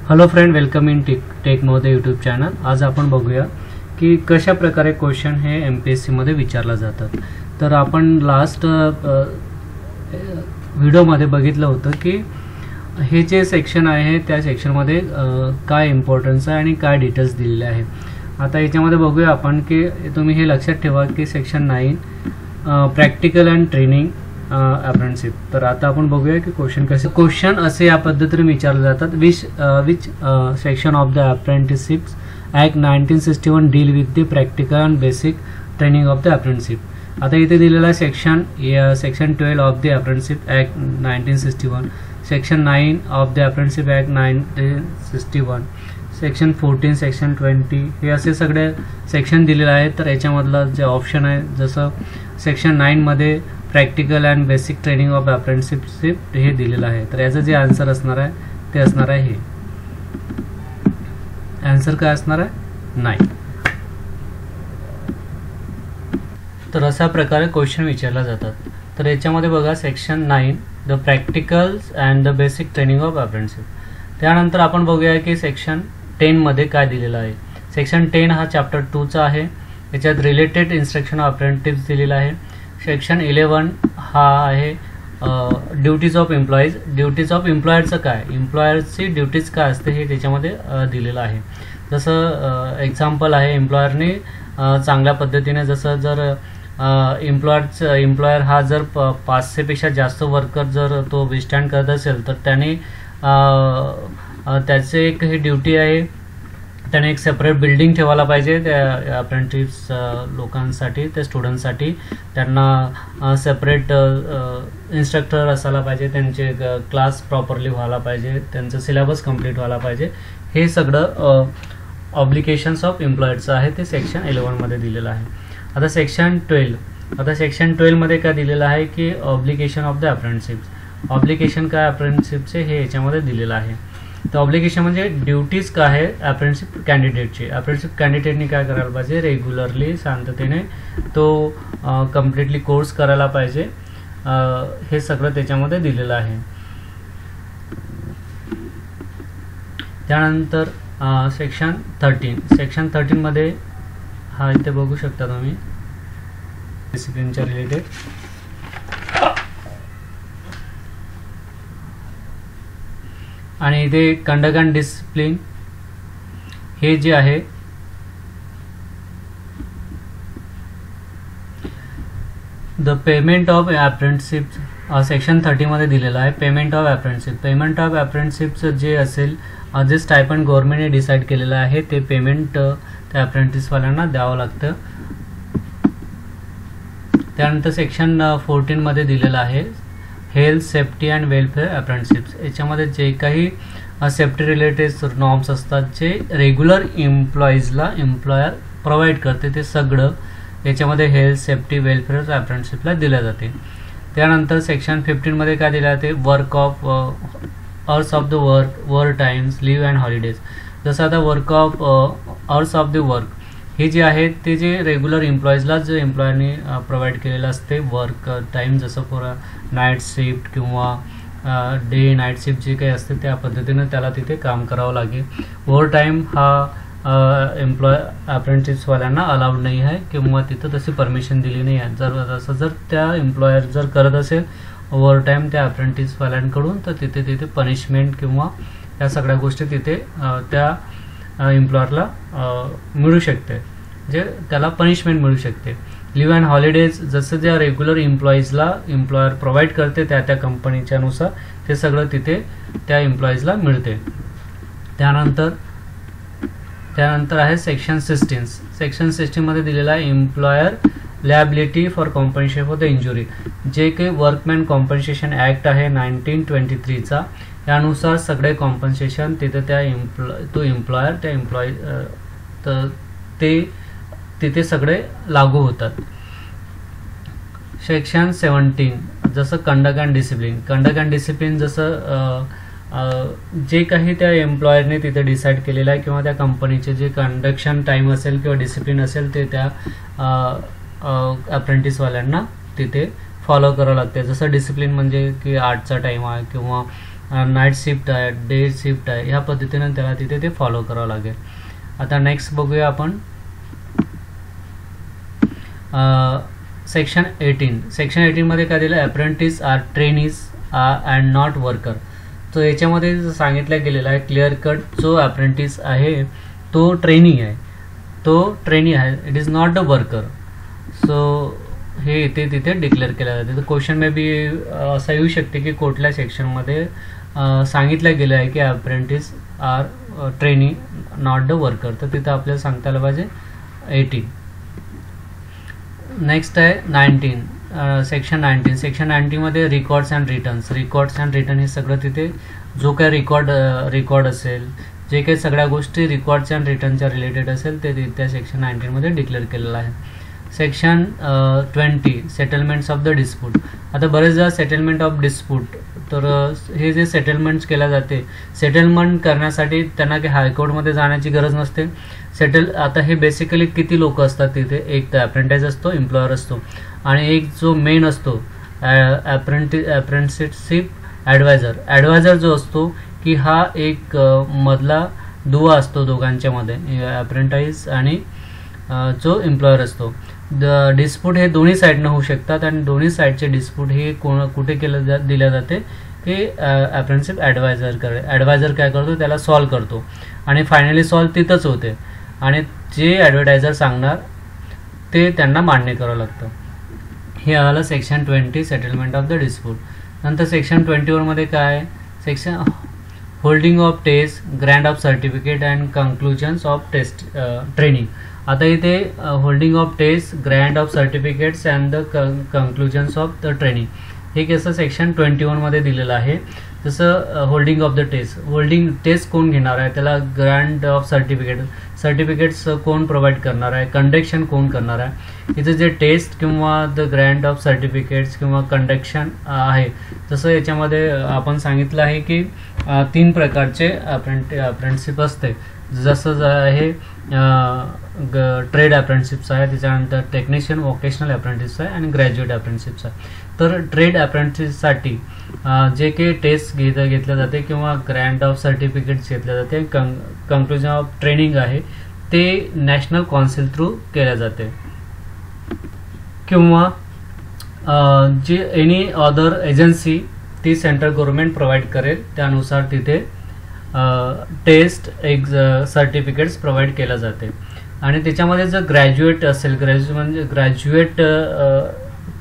Hello friend, welcome in tech Modi YouTube channel. आज आपण बघूया की कशा प्रकारे क्वेश्चन हे MPSC मध्ये विचारला जातात। तर आपण लास्ट व्हिडिओमध्ये बघितलं होतं की हे जे सेक्शन आहे त्या सेक्शनमध्ये काय इम्पॉर्टन्स आहे आणि काय डिटेल्स दिलेले आहे। आता याच्यामध्ये बघूया आपण की तुम्ही हे लक्षात ठेवा की section 9 practical and training apprenticeship. तर आता आपण बघूया की क्वेश्चन असे या पद्धतीने विचारले जातात। Which section of the apprenticeship act 1961 deal with the practical and basic training of the apprenticeship. आता इथे दिलेला section 12 of the apprenticeship act 1961, section 9 of the apprenticeship act 1961, section 14, section 20 हे असे सगळे सेक्शन दिलेले आहेत। तर याच्यामधला जे ऑप्शन आहे जसं सेक्शन 9 मध्ये practical and basic training of apprenticeship हे दिलेलं आहे। तर याचं जे आन्सर असणार आहे ते असणार आहे हे आन्सर काय असणार आहे 9। तर अशा प्रकारे क्वेश्चन विचारला जातात। तर याच्यामध्ये बघा section 9 the practicals and the basic training of apprenticeship. त्यानंतर आपण बघूया की सेक्शन 10 मध्ये काय दिलेलं आहे। सेक्शन 10 हा चॅप्टर 2 चा आहे। याच्यात रिलेटेड इन्स्ट्रक्शन ऑफ अप्रेंटिस दिलेला आहे। सेक्शन 11 हा आहे duties of employees. Duties of एम्प्लॉयरचं काय, एम्प्लॉयरची ड्युटीज काय असते हे त्याच्यामध्ये दिलेलं आहे। जसं एक्झाम्पल आहे एम्प्लॉयरने चांगल्या पद्धतीने जसं जर एम्प्लॉयर हा जर 500 पेक्षा जास्त वर्कर जर तो विस्टँड करत असेल तर त्याने त्याचे एक ही ड्युटी आहे, त्याने एक सेपरेट बिल्डिंग ठेवायला पाहिजे त्या अप्रेंटिस लोकांसाठी, त्या स्टुडंटसाठी। त्यांना सेपरेट इन्स्ट्रक्टर असायला पाहिजे, त्यांचे क्लास प्रॉपरली व्हायला पाहिजे, त्यांचं सिलेबस कंप्लीट व्हायला पाहिजे। हे सगळं ऑब्लिगेशन्स ऑफ एम्प्लॉयरचं आहे, ते सेक्शन 11 मध्ये दिलेलं आहे। आता सेक्शन 12 मध्ये काय दिलेलं आहे की obligation of the apprenticeship. Obligation काय अप्रेंटिसशिपचे हे याच्यामध्ये दिलेलं आहे। तर ऑब्लिगेशन म्हणजे ड्युटीज काय आहे अप्रेंटिसशिप कॅन्डिडेटची। अप्रेंटिसशिप कॅन्डिडेटनी काय करायला पाहिजे, रेग्युलरली शांततेने तो कम्प्लिटली कोर्स करायला पाहिजे। हे सगळं त्याच्यामध्ये दिलेलं आहे। त्यानंतर सेक्शन 13 मध्ये हा इथे बघू शकता तुम्ही डिसिप्लिनच्या रिलेटेड। आणि इथे कंडक्ट अँड डिसिप्लिन हे जे आहे the payment of apprenticeship section 30 मध्ये दिलेलं आहे। पेमेंट ऑफ अप्रेंटिसशिपचं जे असेल जे स्टायपंड गव्हर्नमेंटने डिसाईड केलेलं आहे ते पेमेंट त्या अप्रेंटिसवाल्यांना द्यावं लागतं। त्यानंतर सेक्शन 14 मध्ये दिलेलं आहे हेल्थ, सेफ्टी अँड वेलफेअर अप्रेंटिसशिप्स। याच्यामध्ये जे काही सेफ्टी रिलेटेड नॉर्म्स असतात जे रेग्युलर एम्प्लॉईजला एम्प्लॉयर प्रोव्हाइड करते ते सगळं याच्यामध्ये हेल्थ, सेफ्टी, वेलफेअर अप्रेंटिसशिपला दिल्या जाते। त्यानंतर सेक्शन 15 मध्ये काय दिलं जाते work of hours of the work times, leave and holidays. जसं आता work of hours of the work हे जे आहे ते जे रेग्युलर एम्प्लॉईजला जे एम्प्लॉयरने प्रोव्हाइड केलेलं असते वर्क टाईम, जसं फॉर नाईट शिफ्ट किंवा डे नाईट शिफ्ट जे काही असते त्या पद्धतीनं त्याला तिथे काम करावं लागेल। ओव्हर टाईम हा अप्रेंटिसवाल्यांना अलाउड नाही आहे किंवा तिथं तशी परमिशन दिली नाही आहे। जर त्या एम्प्लॉयर जर करत असेल ओव्हर टाईम त्या अप्रेंटिसवाल्यांकडून तर तिथे पनिशमेंट किंवा या सगळ्या गोष्टी तिथे त्या एम्प्लॉयरला मिळू शकते, म्हणजे त्याला पनिशमेंट मिळू शकते। लिव्ह अँड हॉलिडेज जसं ज्या रेग्युलर एम्प्लॉईजला एम्प्लॉयर प्रोव्हाइड करते त्या कंपनीच्या नुसार ते सगळं तिथे त्या एम्प्लॉईजला मिळते। त्यानंतर आहे सेक्शन 16। सेक्शन 16 मध्ये दिलेला आहे employer liability for compensation for the injury. जे काही वर्कमॅन कॉम्पन्सेशन ॲक्ट आहे 1923 चा, यानुसार सगळे कॉम्पन्सेशन तिथे त्या एम्प्लॉयर त्या एम्प्लॉई ते तिथे सगळे लागू होतात। सेक्शन 17 जसं कंडक्ट अँड डिसिप्लिन जसं जे काही त्या एम्प्लॉयरने तिथे डिसाईड केलेलं आहे किंवा त्या कंपनीचे जे कंडक्शन टाईम असेल किंवा डिसिप्लिन असेल ते त्या अप्रेंटिसवाल्यांना तिथे फॉलो करावं लागते। जसं डिसिप्लिन म्हणजे की 8चा टाईम आहे किंवा नाईट शिफ्ट आहे, डे शिफ्ट आहे, ह्या पद्धतीने त्याला तिथे ते फॉलो करावं लागेल. आता नेक्स्ट बघूया आपण सेक्शन 18. सेक्शन 18 मध्ये काय दिलं, apprentice are trainees and not worker. तर याच्यामध्ये सांगितलं गेलेलं आहे क्लिअर कट, जो अप्रेंटिस आहे तो ट्रेनी आहे, it is not a worker. So हे तिथे डिक्लेअर केलं जाते. तर क्वेश्चन मे बी असा येऊ शकते की कुठल्या सेक्शनमध्ये सांगितलं गेलं आहे की apprentice are trainee not the worker, तर तिथं आपल्याला सांगता आलं पाहिजे 18. नेक्स्ट आहे 19. सेक्शन 19. सेक्शन 19 मध्ये रिकॉर्ड्स अँड रिटर्न हे सगळं तिथे जो काही रिकॉर्ड असेल, जे काही सगळ्या गोष्टी रिकॉर्ड्स अँड रिटर्नच्या रिलेटेड असेल ते त्या सेक्शन 19 मध्ये डिक्लेअर केलेलं आहे. Section 20 settlements of the dispute. आता बरेचदा सेटलमेंट ऑफ डिस्प्यूट, तर हे जे सेटलमेंट्स केल्या जाते, सेटलमेंट करण्यासाठी त्यांना काही हायकोर्टमध्ये जाण्याची गरज नसते. आता हे बेसिकली किती लोक असतात तिथे, एक तर अप्रेंटिस असतो, एम्प्लॉयर असतो, आणि एक जो मेन असतो अप्रेंटिसशिप ॲडवायझर जो असतो की हा एक मधला दुवा असतो दोघांच्या मध्ये, अप्रेंटिस आणि जो एम्प्लॉयर असतो. डिस्प्यूट हे दोन्ही साईडनं होऊ शकतात आणि दोन्ही साईडचे डिस्प्यूट हे कुठे दिल्या जाते की अप्रेंटिसशिप ॲडवायझर काय करतो, त्याला सॉल्व करतो आणि फायनली सॉल्व तिथंच होते आणि जे ॲडव्हर्टायझर सांगणार ते त्यांना मान्य करावं लागतं. हे आलं section 20 settlement of the dispute. नंतर सेक्शन 21 मध्ये काय, section holding of test, grant of certificate and conclusions of test training. आता इथे holding of test, grant of certificates and the conclusions of the training हे कसं सेक्शन 21 मध्ये दिलेलं आहे. जसं होल्डिंग ऑफ द टेस्ट कोण घेणार आहे, त्याला ग्रँट ऑफ सर्टिफिकेट्स कोण प्रोव्हाइड करणार आहे, कंडक्शन कोण करणार आहे. इथे जे टेस्ट किंवा द ग्रँट ऑफ सर्टिफिकेट्स किंवा कंडक्शन आहे, जसं याच्यामध्ये आपण सांगितलं आहे की 3 प्रकारचे अप्रेंटिसशिप असते. जसं आहे ट्रेड अप्रेंटिसशिप्स आहे, त्याच्यानंतर टेक्निशियन वोकेशनल अप्रेंटिस आहे आणि ग्रॅज्युएट अप्रेंटिसशिप्स आहे. तर ट्रेड अप्रेंटिससाठी जे काही टेस्ट घेतल्या जाते किंवा ग्रँट ऑफ सर्टिफिकेट्स घेतल्या जाते, कन्क्लुजन ऑफ ट्रेनिंग आहे ते नॅशनल काउन्सिल थ्रू केल्या जाते किंवा जी एनी अदर एजन्सी ती सेंट्रल गव्हर्नमेंट प्रोव्हाइड करेल त्यानुसार तिथे टेस्ट सर्टिफिकेट्स प्रोव्हाइड केल्या जाते. आणि त्याच्यामध्ये जर ग्रॅज्युएट असेल, ग्रॅज्युएट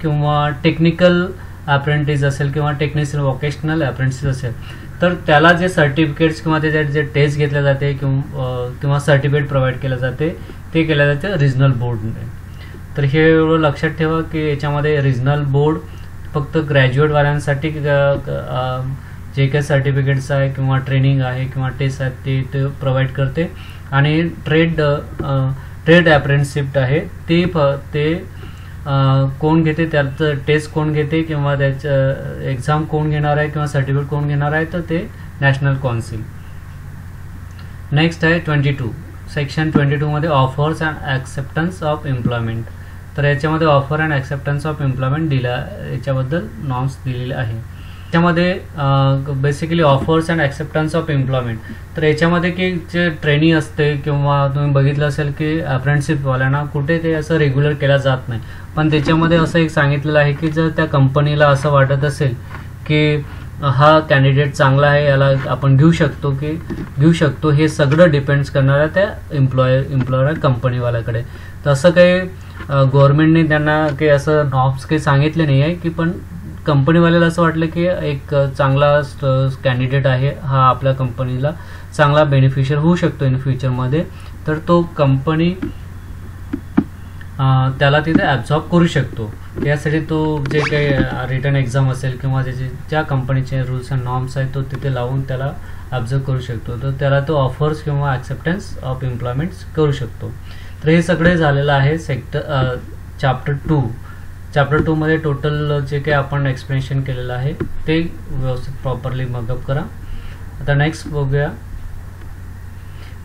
किंवा टेक्निकल अप्रेंटिस असेल किंवा टेक्निशियन वोकेशनल अप्रेंटिस असेल, तर त्याला जे सर्टिफिकेट्स किंवा त्याच्यात जे टेस्ट घेतल्या जाते किंवा सर्टिफिकेट प्रोव्हाइड केलं जाते ते केलं जाते रिजनल बोर्डने. तर हे एवढं लक्षात ठेवा की याच्यामध्ये रिजनल बोर्ड फक्त ग्रॅज्युएटवाल्यांसाठी जे काही सर्टिफिकेट्स आहे किंवा ट्रेनिंग आहे किंवा टेस्ट आहेत ते प्रोव्हाइड करते आणि ट्रेड अप्रेंटिसशिप आहे ते कोण घेते, त्याचं टेस्ट कोण घेते किंवा त्याचं एक्झाम कोण घेणार आहे किंवा सर्टिफिकेट कोण घेणार आहे, तर ते नॅशनल काउन्सिल. नेक्स्ट आहे 22. सेक्शन 22 मध्ये offers and acceptance of employment. तर याच्यामध्ये offer and acceptance of employment याच्याबद्दल नॉर्म्स दिलेले आहे. त्याच्यामध्ये basically offers and acceptance of employment, तर याच्यामध्ये की जे ट्रेनिंग असते किंवा तुम्ही बघितलं असेल की अप्रेंटिसशिपवाल्यांना कुठे ते असं रेग्युलर केलं जात नाही, पण त्याच्यामध्ये असं एक सांगितलेलं आहे की जर त्या कंपनीला असं वाटत असेल की हा कॅन्डिडेट चांगला आहे, याला आपण घेऊ शकतो, हे सगळं डिपेंड्स करणार आहे त्या एम्प्लॉयर कंपनीवाल्याकडे. तर असं काही गव्हर्नमेंटने त्यांना काही असं नॉर्म्स काही सांगितले नाही आहे की, पण कंपनीवाल्याला असं वाटलं की एक चांगला कॅन्डिडेट आहे, हा आपल्या कंपनीला चांगला बेनिफिशियल होऊ शकतो इन फ्युचरमध्ये, तर तो कंपनी त्याला तिथे ॲब्झॉर्ब करू शकतो. यासाठी तो जे काही रिटर्न एक्झाम असेल किंवा ज्या कंपनीचे रूल्स अँड नॉर्म्स आहेत तो तिथे लावून त्याला ॲब्झर्व करू शकतो, तर त्याला तो ऑफर्स किंवा ॲक्सेप्टन्स ऑफ एम्प्लॉयमेंट्स करू शकतो. तर हे सगळे झालेलं आहे चॅप्टर 2. चॅप्टर 2 मध्ये टोटल जे काही आपण एक्सप्लेनेशन केलेलं आहे ते व्यवस्थित प्रॉपरली मगअप करा. आता नेक्स्ट बघूया.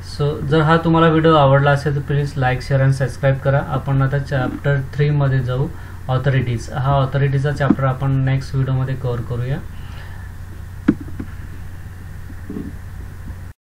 सो जर हा तुम्हाला व्हिडिओ आवडला असेल तर please like, share and subscribe करा. आपण आता चॅप्टर 3 मध्ये जाऊ, ऑथॉरिटीज. हा ऑथॉरिटीजचा चॅप्टर आपण नेक्स्ट व्हिडिओमध्ये कव्हर करूया. आहे.